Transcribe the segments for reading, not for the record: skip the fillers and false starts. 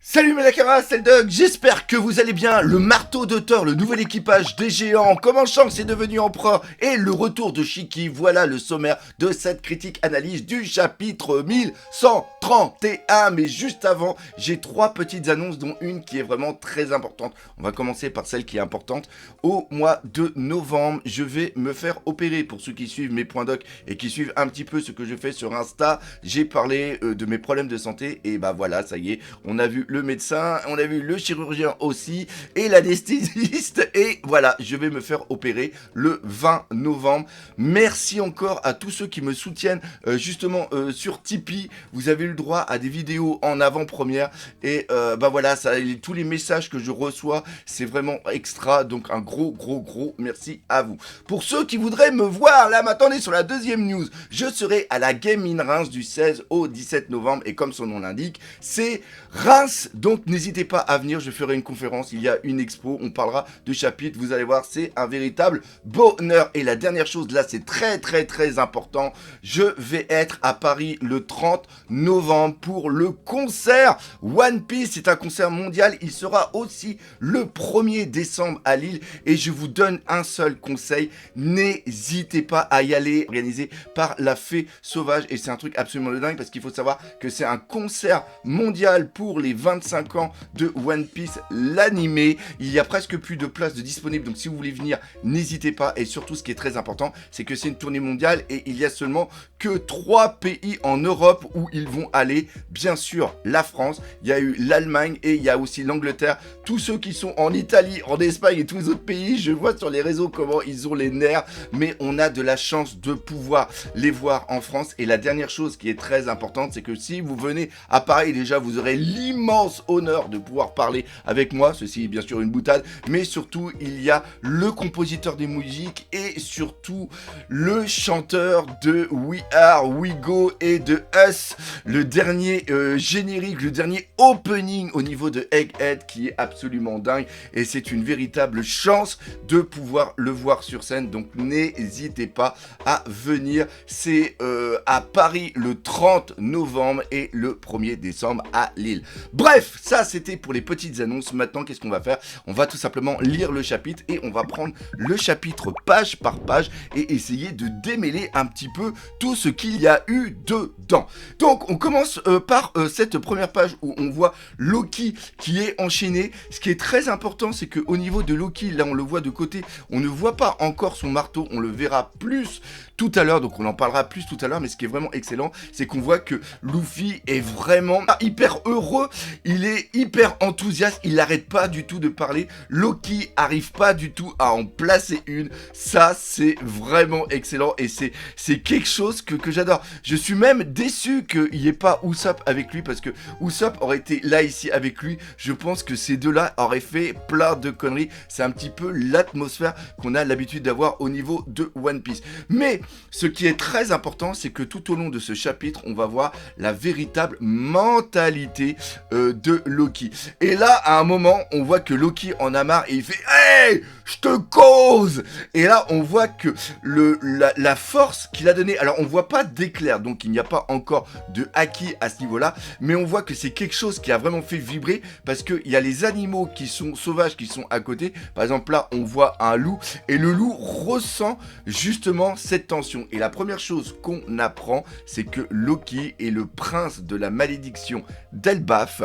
Salut mes camarades, c'est le Doug, j'espère que vous allez bien. Le marteau de Thor, le nouvel équipage des géants, comment Shanks est devenu empereur et le retour de Shiki, voilà le sommaire de cette critique analyse du chapitre 1131. Mais juste avant, j'ai trois petites annonces dont une qui est vraiment très importante. On va commencer par celle qui est importante. Au mois de novembre, je vais me faire opérer. Pour ceux qui suivent mes points doc et qui suivent un petit peu ce que je fais sur Insta, j'ai parlé de mes problèmes de santé et bah voilà, ça y est, on a vu le médecin, on a vu le chirurgien aussi et l'anesthésiste et voilà, je vais me faire opérer le 20 novembre. Merci encore à tous ceux qui me soutiennent justement sur Tipeee. Vous avez eu le droit à des vidéos en avant-première et bah voilà, ça, tous les messages que je reçois, c'est vraiment extra, donc un gros merci à vous. Pour ceux qui voudraient me voir, là maintenant on est sur la deuxième news, je serai à la Game in Reims du 16 au 17 novembre et comme son nom l'indique, c'est Reims, donc n'hésitez pas à venir, je ferai une conférence, il y a une expo, on parlera de chapitres, vous allez voir, c'est un véritable bonheur. Et la dernière chose, là c'est très important, je vais être à Paris le 30 novembre pour le concert One Piece, c'est un concert mondial, il sera aussi le 1er décembre à Lille et je vous donne un seul conseil, n'hésitez pas à y aller, organisé par la Fée Sauvage et c'est un truc absolument de dingue parce qu'il faut savoir que c'est un concert mondial pour les 25 ans de One Piece, l'animé. Il y a presque plus de places de disponibles, donc si vous voulez venir, n'hésitez pas. Et surtout, ce qui est très important, c'est que c'est une tournée mondiale et il y a seulement que 3 pays en Europe où ils vont aller. Bien sûr, la France, il y a eu l'Allemagne et il y a aussi l'Angleterre. Tous ceux qui sont en Italie, en Espagne et tous les autres pays, je vois sur les réseaux comment ils ont les nerfs, mais on a de la chance de pouvoir les voir en France. Et la dernière chose qui est très importante, c'est que si vous venez à Paris, déjà, vous aurez l'immense honneur de pouvoir parler avec moi. Ceci est bien sûr une boutade, mais surtout, il y a le compositeur des musiques et surtout le chanteur de We Are, We Go et de Us, le dernier générique, le dernier opening au niveau de Egghead qui est absolument dingue et c'est une véritable chance de pouvoir le voir sur scène, donc n'hésitez pas à venir. C'est à Paris le 30 novembre et le 1er décembre à Lille. Bref, ça c'était pour les petites annonces. Maintenant, qu'est-ce qu'on va faire? On va tout simplement lire le chapitre et on va prendre le chapitre page par page et essayer de démêler un petit peu tout ce qu'il y a eu dedans. Donc, on commence par cette première page où on voit Loki qui est enchaîné. Ce qui est très important, c'est qu'au niveau de Loki, là on le voit de côté, on ne voit pas encore son marteau, on le verra plus tout à l'heure, donc on en parlera plus tout à l'heure, mais ce qui est vraiment excellent, c'est qu'on voit que Luffy est vraiment hyper heureux, il est hyper enthousiaste, il n'arrête pas du tout de parler, Loki arrive pas du tout à en placer une, ça c'est vraiment excellent, et c'est quelque chose que j'adore. Je suis même déçu qu'il n'y ait pas Usopp avec lui, parce que Usopp aurait été là ici avec lui, je pense que ces deux-là auraient fait plein de conneries, c'est un petit peu l'atmosphère qu'on a l'habitude d'avoir au niveau de One Piece. Mais ce qui est très important, c'est que tout au long de ce chapitre, on va voir la véritable mentalité de Loki. Et là, à un moment, on voit que Loki en a marre et il fait « Hey, je te cause !» Et là, on voit que la force qu'il a donnée, alors on voit pas d'éclair, donc il n'y a pas encore de haki à ce niveau-là, mais on voit que c'est quelque chose qui a vraiment fait vibrer, parce qu'il y a les animaux qui sont sauvages, qui sont à côté. Par exemple, là, on voit un loup, et le loup ressent justement cette tension. Et la première chose qu'on apprend, c'est que Loki est le prince de la malédiction d'Elbaf,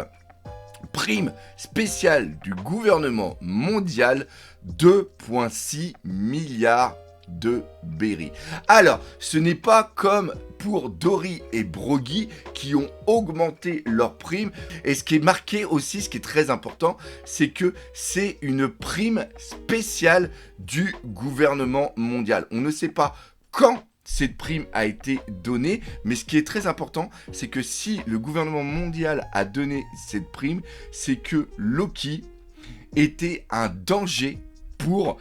prime spéciale du gouvernement mondial, 2,6 milliards de berry. Alors, ce n'est pas comme pour Dory et Broggy qui ont augmenté leur prime. Et ce qui est marqué aussi, ce qui est très important, c'est que c'est une prime spéciale du gouvernement mondial. On ne sait pas quand cette prime a été donnée, mais ce qui est très important, c'est que si le gouvernement mondial a donné cette prime, c'est que Loki était un danger pour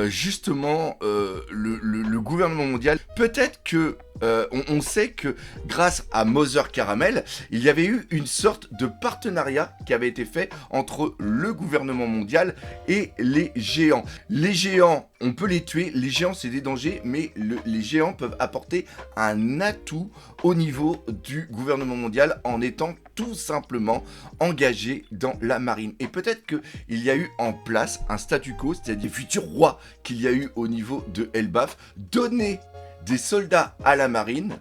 justement le gouvernement mondial. Peut-être que on sait que grâce à Mother Caramel, il y avait eu une sorte de partenariat qui avait été fait entre le gouvernement mondial et les géants. Les géants, on peut les tuer, les géants c'est des dangers, mais les géants peuvent apporter un atout au niveau du gouvernement mondial en étant tout simplement engagé dans la marine. Et peut-être qu'il y a eu en place un statu quo, c'est-à-dire des futurs rois qu'il y a eu au niveau de Elbaf, donner des soldats à la marine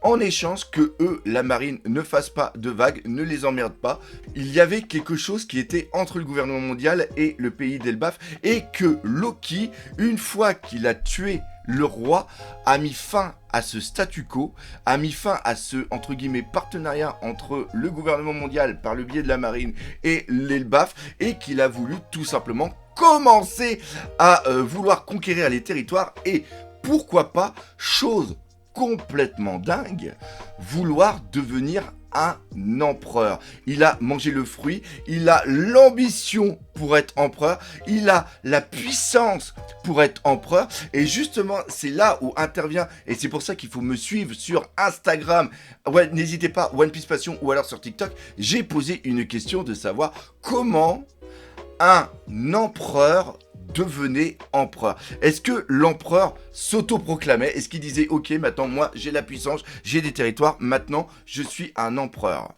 en échange que eux, la marine, ne fasse pas de vagues, ne les emmerde pas. Il y avait quelque chose qui était entre le gouvernement mondial et le pays d'Elbaf, et que Loki, une fois qu'il a tué le roi, a mis fin à ce statu quo, a mis fin à ce, entre guillemets, partenariat entre le gouvernement mondial par le biais de la marine et l'Elbaf, et qu'il a voulu tout simplement commencer à vouloir conquérir les territoires et, pourquoi pas, chose complètement dingue, vouloir devenir un empereur. Il a mangé le fruit, il a l'ambition pour être empereur, il a la puissance pour être empereur, et justement c'est là où intervient, et c'est pour ça qu'il faut me suivre sur Instagram, ouais, n'hésitez pas, One Piece Passion, ou alors sur TikTok. J'ai posé une question de savoir comment un empereur devenait empereur. Est-ce que l'empereur s'autoproclamait? Est-ce qu'il disait « Ok, maintenant, moi, j'ai la puissance, j'ai des territoires, maintenant, je suis un empereur ».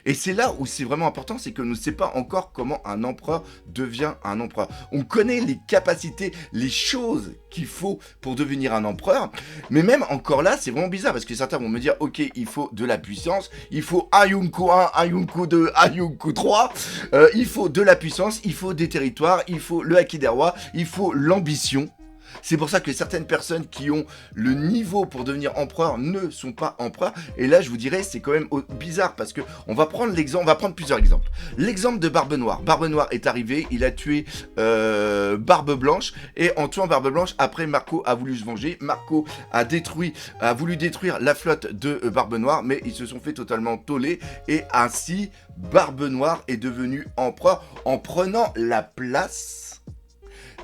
Et c'est là où c'est vraiment important, c'est qu'on ne sait pas encore comment un empereur devient un empereur. On connaît les capacités, les choses qu'il faut pour devenir un empereur, mais même encore là, c'est vraiment bizarre, parce que certains vont me dire, ok, il faut de la puissance, il faut un Yonkou 1, un Yonkou 2, un Yonkou 3, il faut de la puissance, il faut des territoires, il faut le Haki des rois, il faut l'ambition. C'est pour ça que certaines personnes qui ont le niveau pour devenir empereur ne sont pas empereurs. Et là, je vous dirais, c'est quand même bizarre parce que on va prendre plusieurs exemples. L'exemple de Barbe Noire. Barbe Noire est arrivé, il a tué Barbe Blanche, et en tuant Barbe Blanche, après Marco a voulu se venger. Marco a voulu détruire la flotte de Barbe Noire, mais ils se sont fait totalement toller, et ainsi Barbe Noire est devenu empereur en prenant la place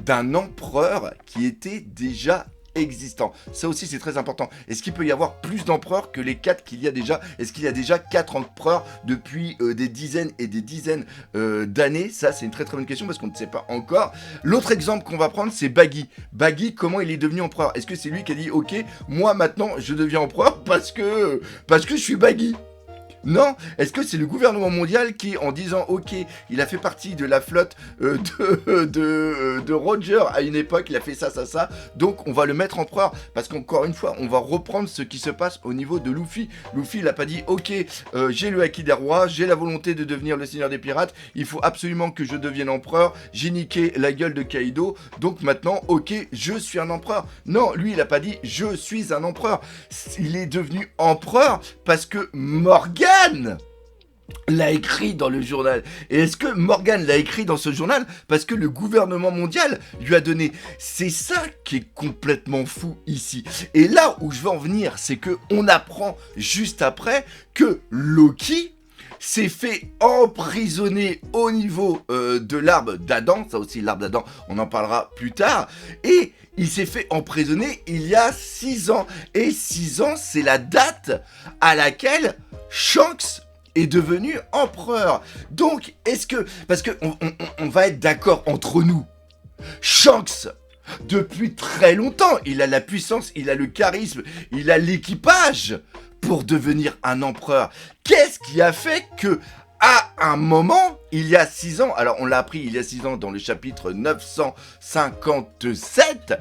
d'un empereur qui était déjà existant. Ça aussi, c'est très important. Est-ce qu'il peut y avoir plus d'empereurs que les 4 qu'il y a déjà? Est-ce qu'il y a déjà 4 empereurs depuis des dizaines et des dizaines d'années? Ça, c'est une très très bonne question parce qu'on ne sait pas encore. L'autre exemple qu'on va prendre, c'est Baggy. Baggy, comment il est devenu empereur? Est-ce que c'est lui qui a dit « Ok, moi maintenant, je deviens empereur parce que je suis Baggy ». Non, est-ce que c'est le gouvernement mondial qui, en disant « Ok, il a fait partie de la flotte de Roger à une époque, il a fait ça, donc on va le mettre empereur ». Parce qu'encore une fois, on va reprendre ce qui se passe au niveau de Luffy. Luffy, il n'a pas dit « Ok, j'ai le Haki des rois, j'ai la volonté de devenir le seigneur des pirates, il faut absolument que je devienne empereur, j'ai niqué la gueule de Kaido, donc maintenant, ok, je suis un empereur ». Non, lui, il n'a pas dit « Je suis un empereur ». Il est devenu empereur parce que Morgan l'a écrit dans le journal. Et est-ce que Morgan l'a écrit dans ce journal parce que le gouvernement mondial lui a donné? C'est ça qui est complètement fou ici. Et là où je veux en venir, c'est que on apprend juste après que Loki s'est fait emprisonner au niveau de l'arbre d'Adam. Ça aussi, l'arbre d'Adam, on en parlera plus tard. Et il s'est fait emprisonner il y a 6 ans. Et 6 ans, c'est la date à laquelle Shanks est devenu empereur. Donc, est-ce que... Parce que on va être d'accord entre nous. Shanks, depuis très longtemps, il a la puissance, il a le charisme, il a l'équipage pour devenir un empereur. Qu'est-ce qui a fait que, à un moment, il y a 6 ans, alors on l'a appris il y a 6 ans dans le chapitre 957,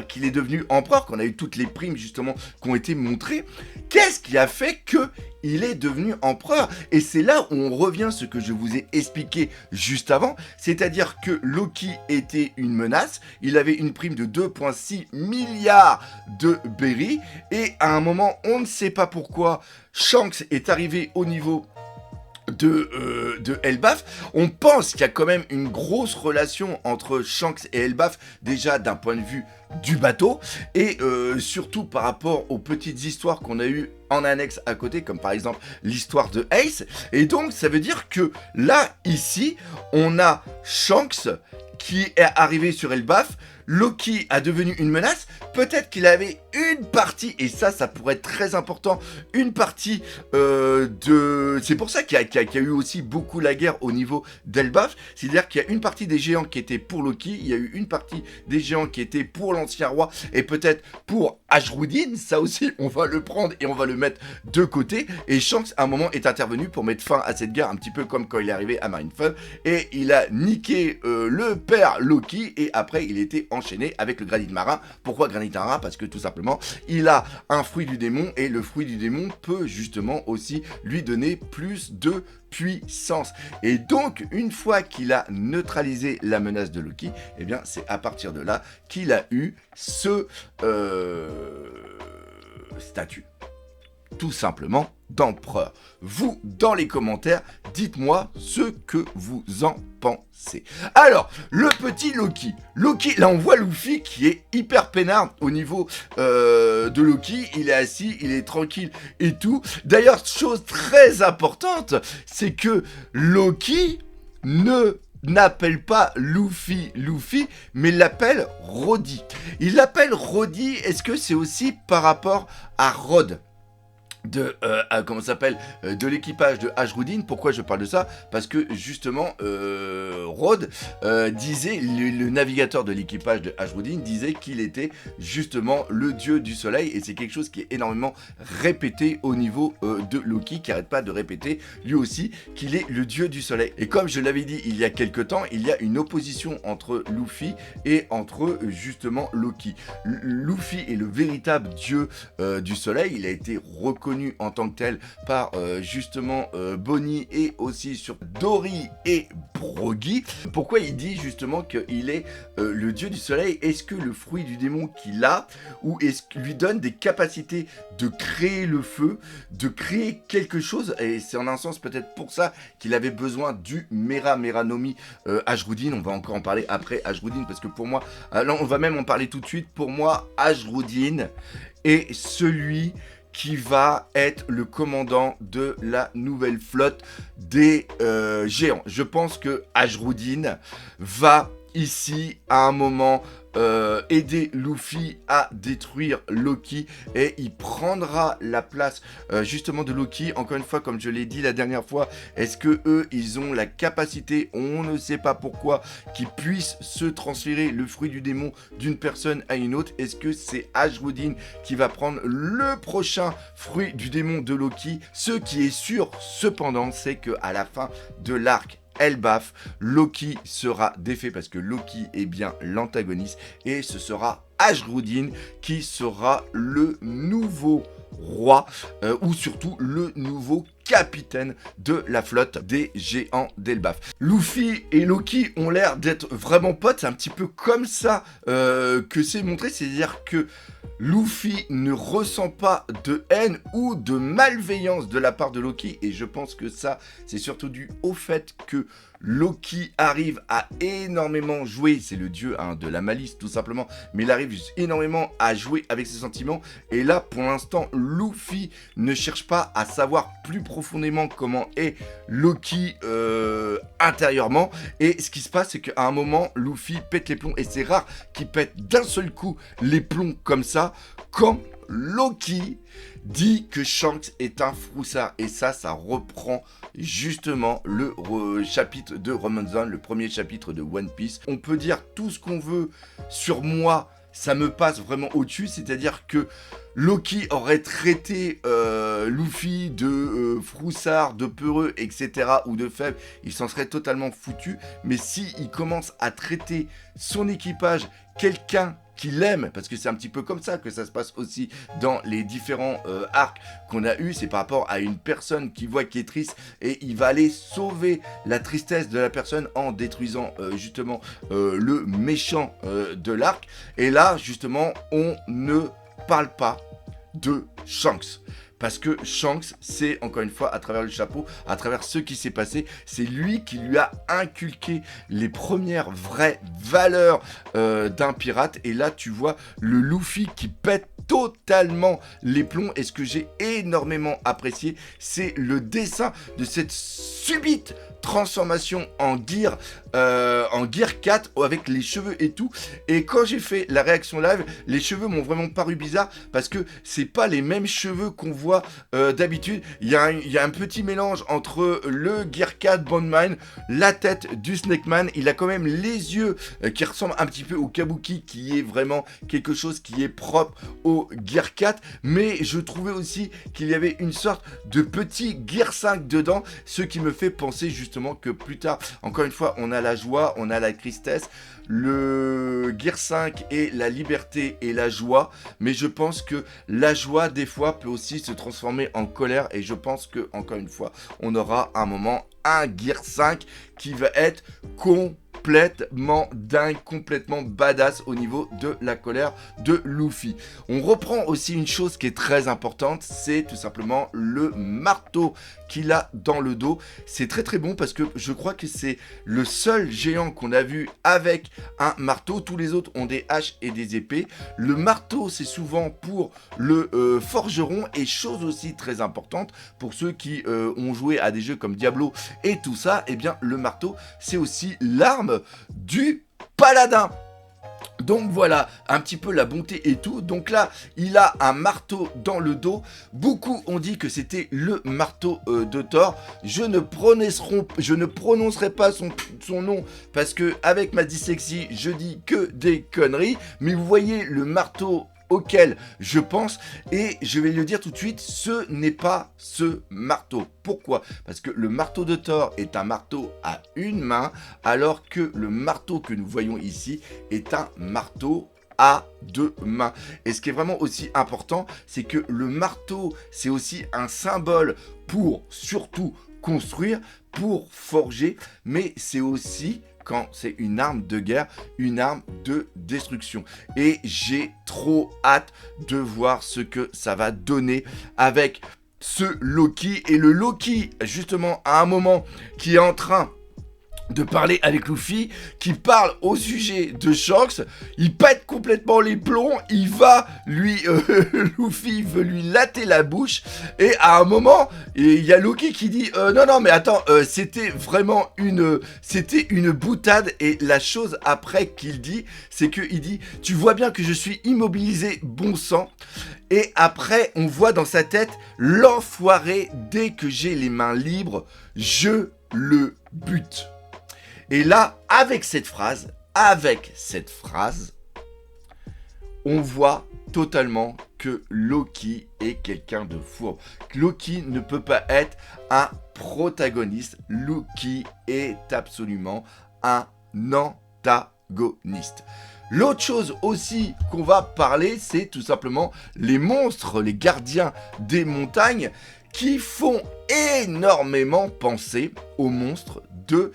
qu'il est devenu empereur, qu'on a eu toutes les primes justement qui ont été montrées, qu'est-ce qui a fait que il est devenu empereur? Et c'est là où on revient à ce que je vous ai expliqué juste avant, c'est-à-dire que Loki était une menace, il avait une prime de 2,6 milliards de berry, et à un moment, on ne sait pas pourquoi, Shanks est arrivé au niveau de Elbaf. On pense qu'il y a quand même une grosse relation entre Shanks et Elbaf, déjà d'un point de vue du bateau, et surtout par rapport aux petites histoires qu'on a eues en annexe à côté, comme par exemple l'histoire de Ace. Et donc ça veut dire que là, ici, on a Shanks qui est arrivé sur Elbaf, Loki a devenu une menace, peut-être qu'il avait une partie, et ça pourrait être très important, une partie de... C'est pour ça qu'il y a eu aussi beaucoup la guerre au niveau d'Elbaf, c'est-à-dire qu'il y a une partie des géants qui était pour Loki, il y a eu une partie des géants qui était pour l'ancien roi, et peut-être pour Ashruddin, ça aussi on va le prendre et on va le mettre de côté, et Shanks à un moment est intervenu pour mettre fin à cette guerre, un petit peu comme quand il est arrivé à Marinefell, et il a niqué le père Loki, et après il était enchaîné avec le granit marin. Pourquoi granit marin? Parce que tout simplement il a un fruit du démon, et le fruit du démon peut justement aussi lui donner plus de puissance. Et donc, une fois qu'il a neutralisé la menace de Loki, eh bien, c'est à partir de là qu'il a eu ce statut. Tout simplement d'empereur. Vous, dans les commentaires, dites-moi ce que vous en pensez. Alors, le petit Loki. Loki, là on voit Luffy qui est hyper peinard au niveau de Loki. Il est assis, il est tranquille et tout. D'ailleurs, chose très importante, c'est que Loki n'appelle pas Luffy, mais l'appelle Roddy. Il l'appelle Roddy, est-ce que c'est aussi par rapport à Rod de l'équipage de Ashruddin? Pourquoi je parle de ça? Parce que justement Rod disait, le navigateur de l'équipage de Ashruddin disait qu'il était justement le dieu du soleil, et c'est quelque chose qui est énormément répété au niveau de Loki, qui arrête pas de répéter lui aussi qu'il est le dieu du soleil. Et comme je l'avais dit il y a quelques temps, il y a une opposition entre Luffy et entre justement Loki. Luffy est le véritable dieu du soleil, il a été reconnu en tant que tel par justement Bonnie, et aussi sur Dory et Brogy. Pourquoi il dit justement qu'il est le dieu du soleil? Est-ce que le fruit du démon qu'il a, ou est-ce qu'il lui donne des capacités de créer le feu, de créer quelque chose? Et c'est en un sens peut-être pour ça qu'il avait besoin du Meranomi Ashruddin. On va encore en parler après Ashruddin, parce que pour moi, on va même en parler tout de suite. Pour moi, Ashruddin est celui qui va être le commandant de la nouvelle flotte des géants. Je pense que Ashruddin va ici, à un moment, aider Luffy à détruire Loki, et il prendra la place justement de Loki. Encore une fois, comme je l'ai dit la dernière fois, est-ce que eux, ils ont la capacité, on ne sait pas pourquoi, qu'ils puissent se transférer le fruit du démon d'une personne à une autre? Est-ce que c'est Ashruddin qui va prendre le prochain fruit du démon de Loki? Ce qui est sûr, cependant, c'est que à la fin de l'arc Elbaf, Loki sera défait, parce que Loki est bien l'antagoniste, et ce sera Ashruddin qui sera le nouveau roi, ou surtout le nouveau capitaine de la flotte des géants d'Elbaf. Luffy et Loki ont l'air d'être vraiment potes, c'est un petit peu comme ça que c'est montré, c'est-à-dire que Luffy ne ressent pas de haine ou de malveillance de la part de Loki, et je pense que ça, c'est surtout dû au fait que Loki arrive à énormément jouer, c'est le dieu de la malice tout simplement, mais il arrive énormément à jouer avec ses sentiments, et là pour l'instant Luffy ne cherche pas à savoir plus profondément comment est Loki intérieurement, et ce qui se passe c'est qu'à un moment Luffy pète les plombs, et c'est rare qu'il pète d'un seul coup les plombs comme ça, quand Loki dit que Shanks est un froussard, et ça reprend justement le chapitre de Robinson, le premier chapitre de One Piece. On peut dire tout ce qu'on veut sur moi, ça me passe vraiment au-dessus, c'est-à-dire que Loki aurait traité Luffy de froussard, de peureux, etc., ou de faible, il s'en serait totalement foutu, mais s'il commence à traiter son équipage, quelqu'un qu'il aime, parce que c'est un petit peu comme ça que ça se passe aussi dans les différents arcs qu'on a eu, c'est par rapport à une personne qui voit qui est triste, et il va aller sauver la tristesse de la personne en détruisant justement le méchant de l'arc, et là justement on ne parle pas de Shanks. Parce que Shanks, c'est encore une fois à travers le chapeau, à travers ce qui s'est passé, c'est lui qui lui a inculqué les premières vraies valeurs d'un pirate. Et là, tu vois le Luffy qui pète totalement les plombs. Et ce que j'ai énormément apprécié, c'est le dessin de cette subite transformation en Gear 4 avec les cheveux et tout. Et quand j'ai fait la réaction live, les cheveux m'ont vraiment paru bizarres parce que c'est pas les mêmes cheveux qu'on voit d'habitude. Il y a un petit mélange entre le Gear 4 Bondmine, la tête du Snake Man. Il a quand même les yeux qui ressemblent un petit peu au Kabuki, qui est vraiment quelque chose qui est propre au Gear 4. Mais je trouvais aussi qu'il y avait une sorte de petit Gear 5 dedans, ce qui me fait penser justement que plus tard, encore une fois, on a la joie, on a la tristesse. Le Gear 5 est la liberté et la joie, mais je pense que la joie des fois peut aussi se transformer en colère, et je pense que encore une fois on aura un moment un Gear 5 qui va être complètement dingue, complètement badass au niveau de la colère de Luffy. On reprend aussi une chose qui est très importante, c'est tout simplement le marteau qu'il a dans le dos. C'est très très bon parce que je crois que c'est le seul géant qu'on a vu avec un marteau. Tous les autres ont des haches et des épées. Le marteau, c'est souvent pour le forgeron, et chose aussi très importante pour ceux qui ont joué à des jeux comme Diablo et tout ça, et bien le marteau, c'est aussi l'arme du paladin. Donc voilà, un petit peu la bonté et tout. Donc là, il a un marteau dans le dos. Beaucoup ont dit que c'était le marteau de Thor. Je ne prononcerai pas son nom parce que avec ma dyslexie, je dis que des conneries. Mais vous voyez le marteau auquel je pense, et je vais le dire tout de suite, ce n'est pas ce marteau. Pourquoi ? Parce que le marteau de Thor est un marteau à une main, alors que le marteau que nous voyons ici est un marteau à deux mains. Et ce qui est vraiment aussi important, c'est que le marteau, c'est aussi un symbole pour surtout construire, pour forger, mais c'est aussi, quand c'est une arme de guerre, une arme de destruction. Et j'ai trop hâte de voir ce que ça va donner avec ce Loki. Et le Loki, justement, à un moment, qui est en train de parler avec Luffy, qui parle au sujet de Shanks, il pète complètement les plombs, il va lui, Luffy veut lui latter la bouche, et à un moment, il y a Loki qui dit non mais attends, c'était une boutade, et la chose après qu'il dit, c'est qu'il dit, tu vois bien que je suis immobilisé, bon sang, et après on voit dans sa tête, l'enfoiré, dès que j'ai les mains libres, je le bute. Et là, avec cette phrase, on voit totalement que Loki est quelqu'un de fourbe. Loki ne peut pas être un protagoniste. Loki est absolument un antagoniste. L'autre chose aussi qu'on va parler, c'est tout simplement les monstres, les gardiens des montagnes, qui font énormément penser aux monstres du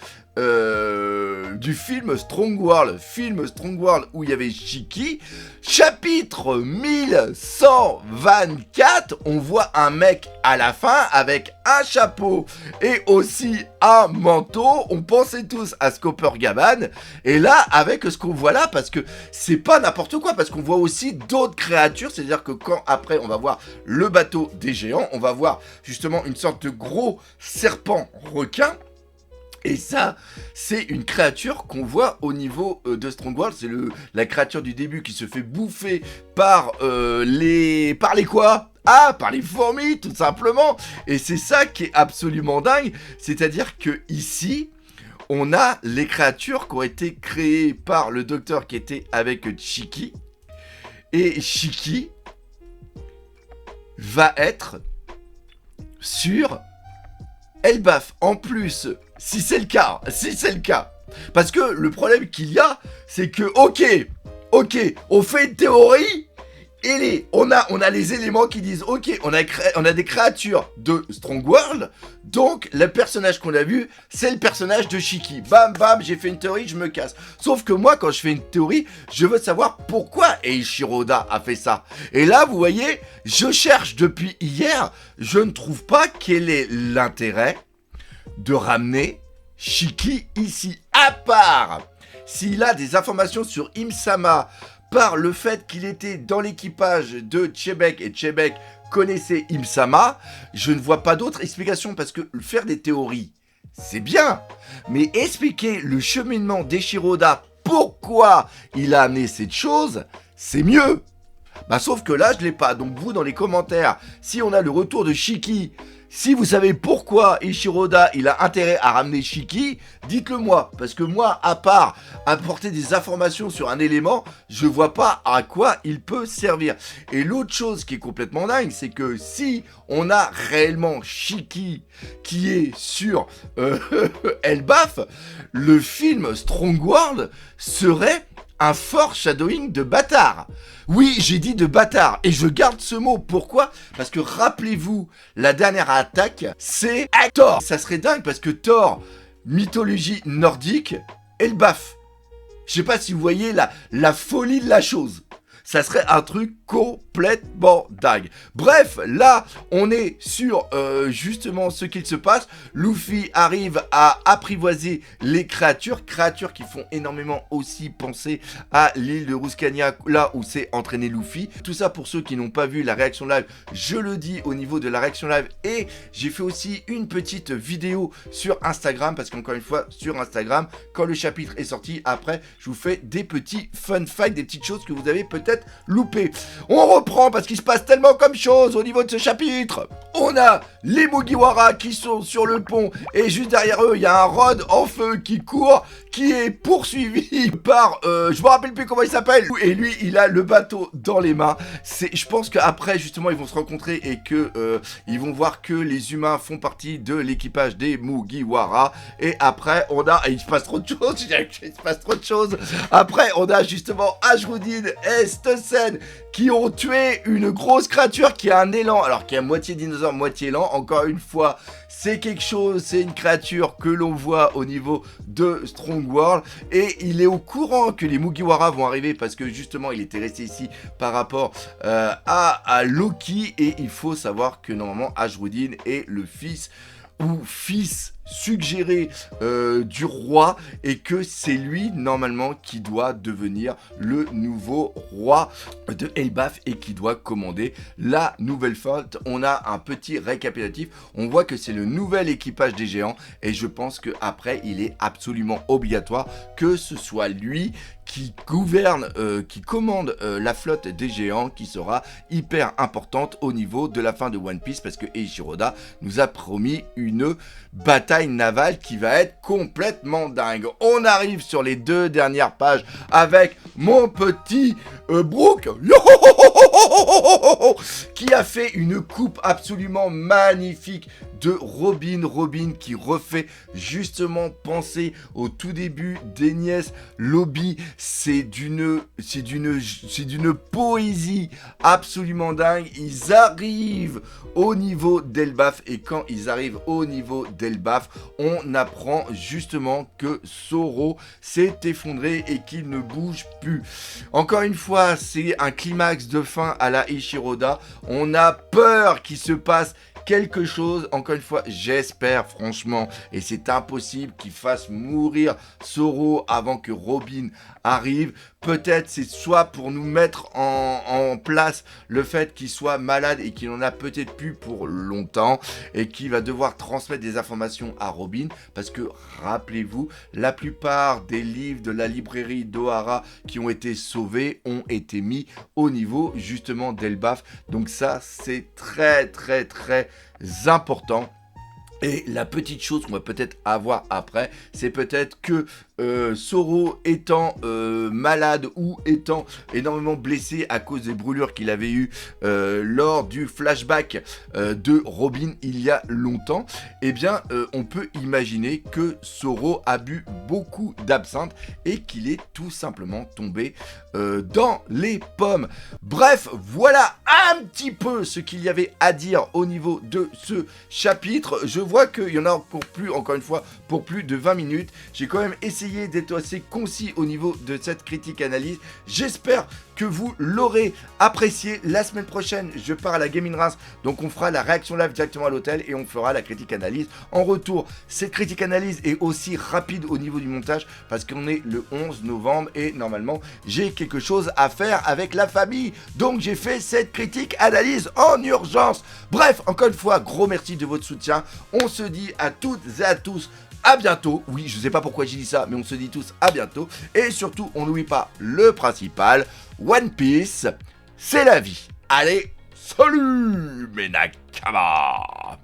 film Strong World. Film Strong World où il y avait Shiki. Chapitre 1124, on voit un mec à la fin avec un chapeau et aussi un manteau. On pensait tous à Scooper Gaban. Et là, avec ce qu'on voit là, parce que c'est pas n'importe quoi, parce qu'on voit aussi d'autres créatures. C'est-à-dire que quand après on va voir le bateau des géants, on va voir justement une sorte de gros serpent requin. Et ça, c'est une créature qu'on voit au niveau de Strong World. C'est la créature du début qui se fait bouffer par les quoi ? Ah, par les fourmis, tout simplement. Et c'est ça qui est absolument dingue. C'est-à-dire que ici, on a les créatures qui ont été créées par le docteur qui était avec Shiki. Et Shiki va être sur Elbaf. En plus, si c'est le cas, parce que le problème qu'il y a, c'est que, ok, on fait une théorie, et on a les éléments qui disent, ok, on a des créatures de Strong World, donc le personnage qu'on a vu, c'est le personnage de Shiki. Bam, bam, j'ai fait une théorie, je me casse. Sauf que moi, quand je fais une théorie, je veux savoir pourquoi Eiichiro Oda a fait ça. Et là, vous voyez, je cherche depuis hier, je ne trouve pas quel est l'intérêt de ramener Shiki ici. À part s'il a des informations sur Im-sama par le fait qu'il était dans l'équipage de Chebek et Chebek connaissait Im-sama, je ne vois pas d'autre explication, parce que faire des théories, c'est bien. Mais expliquer le cheminement d'Eiichiro-Oda, pourquoi il a amené cette chose, c'est mieux. Bah sauf que là, je l'ai pas. Donc vous, dans les commentaires, si on a le retour de Shiki, si vous savez pourquoi Eiichiro-Oda, il a intérêt à ramener Shiki, dites-le moi. Parce que moi, à part apporter des informations sur un élément, je vois pas à quoi il peut servir. Et l'autre chose qui est complètement dingue, c'est que si on a réellement Shiki qui est sur Elbaf, le film Strong World serait un foreshadowing de bâtard. Oui, j'ai dit de bâtard, et je garde ce mot. Pourquoi ? Parce que rappelez-vous, la dernière attaque, c'est Thor. Ça serait dingue, parce que Thor, mythologie nordique, Elbaf. Je sais pas si vous voyez la folie de la chose. Ça serait un truc complètement dingue. Bref, là, on est sur justement ce qu'il se passe. Luffy arrive à apprivoiser les créatures qui font énormément aussi penser à l'île de Ruscania, là où s'est entraîné Luffy. Tout ça pour ceux qui n'ont pas vu la réaction live, je le dis au niveau de la réaction live. Et j'ai fait aussi une petite vidéo sur Instagram, parce qu'encore une fois, sur Instagram, quand le chapitre est sorti, après, je vous fais des petits fun facts, des petites choses que vous avez peut-être loupées. On reprend parce qu'il se passe tellement comme chose au niveau de ce chapitre. On a les Mugiwara qui sont sur le pont et juste derrière eux, il y a un Rod en feu qui court, qui est poursuivi par, je me rappelle plus comment il s'appelle. Et lui, il a le bateau dans les mains. Je pense qu'après, justement, ils vont se rencontrer et que ils vont voir que les humains font partie de l'équipage des Mugiwara. Et après, on a, il se passe trop de choses. Il se passe trop de choses. Après, on a justement Ashwoodin et Stussen qui ont tué une grosse créature qui a un élan, alors qui est à moitié dinosaure, moitié élan. Encore une fois, c'est quelque chose, c'est une créature que l'on voit au niveau de Strong World. Et il est au courant que les Mugiwara vont arriver parce que justement, il était resté ici par rapport à Loki. Et il faut savoir que normalement, Ashwoodin est le fils suggéré du roi et que c'est lui normalement qui doit devenir le nouveau roi de Elbaf et qui doit commander la nouvelle flotte. On a un petit récapitulatif, on voit que c'est le nouvel équipage des géants et je pense que après il est absolument obligatoire que ce soit lui qui gouverne, qui commande la flotte des géants, qui sera hyper importante au niveau de la fin de One Piece, parce que Eiichiro-Oda nous a promis une bataille navale qui va être complètement dingue. On arrive sur les 2 dernières pages avec mon petit Brook qui a fait une coupe absolument magnifique de Robin qui refait justement penser au tout début d'Enies Lobby. C'est d'une poésie absolument dingue. Ils arrivent au niveau d'Elbaf et quand ils arrivent au niveau d'Elbaf, on apprend justement que Zoro s'est effondré et qu'il ne bouge plus. Encore une fois, c'est un climax de fin à la Eiichiro-Oda. On a peur qu'il se passe quelque chose. Encore une fois, j'espère franchement, et c'est impossible qu'il fasse mourir Zoro avant que Robin arrive. Peut-être c'est soit pour nous mettre en place le fait qu'il soit malade et qu'il en a peut-être plus pour longtemps et qu'il va devoir transmettre des informations à Robin, parce que rappelez-vous, la plupart des livres de la librairie d'Ohara qui ont été sauvés ont été mis au niveau justement d'Elbaf. Donc ça, c'est très important. Et la petite chose qu'on va peut-être avoir après, c'est peut-être que Zoro étant malade ou étant énormément blessé à cause des brûlures qu'il avait eues lors du flashback de Robin il y a longtemps, eh bien on peut imaginer que Zoro a bu beaucoup d'absinthe et qu'il est tout simplement tombé dans les pommes. Bref, voilà un petit peu ce qu'il y avait à dire au niveau de ce chapitre. Je vois qu'il y en a encore une fois, pour plus de 20 minutes. J'ai quand même essayé essayé d'être assez concis au niveau de cette critique analyse. J'espère que vous l'aurez apprécié. La semaine prochaine, je pars à la Gaming Reims, donc on fera la réaction live directement à l'hôtel et on fera la critique analyse. En retour, cette critique analyse est aussi rapide au niveau du montage parce qu'on est le 11 novembre et normalement, j'ai quelque chose à faire avec la famille. Donc j'ai fait cette critique analyse en urgence. Bref, encore une fois, gros merci de votre soutien. On se dit à toutes et à tous à bientôt. Oui, je sais pas pourquoi j'ai dit ça, mais on se dit tous à bientôt. Et surtout, on n'oublie pas le principal. One Piece, c'est la vie. Allez, salut mes Nakama!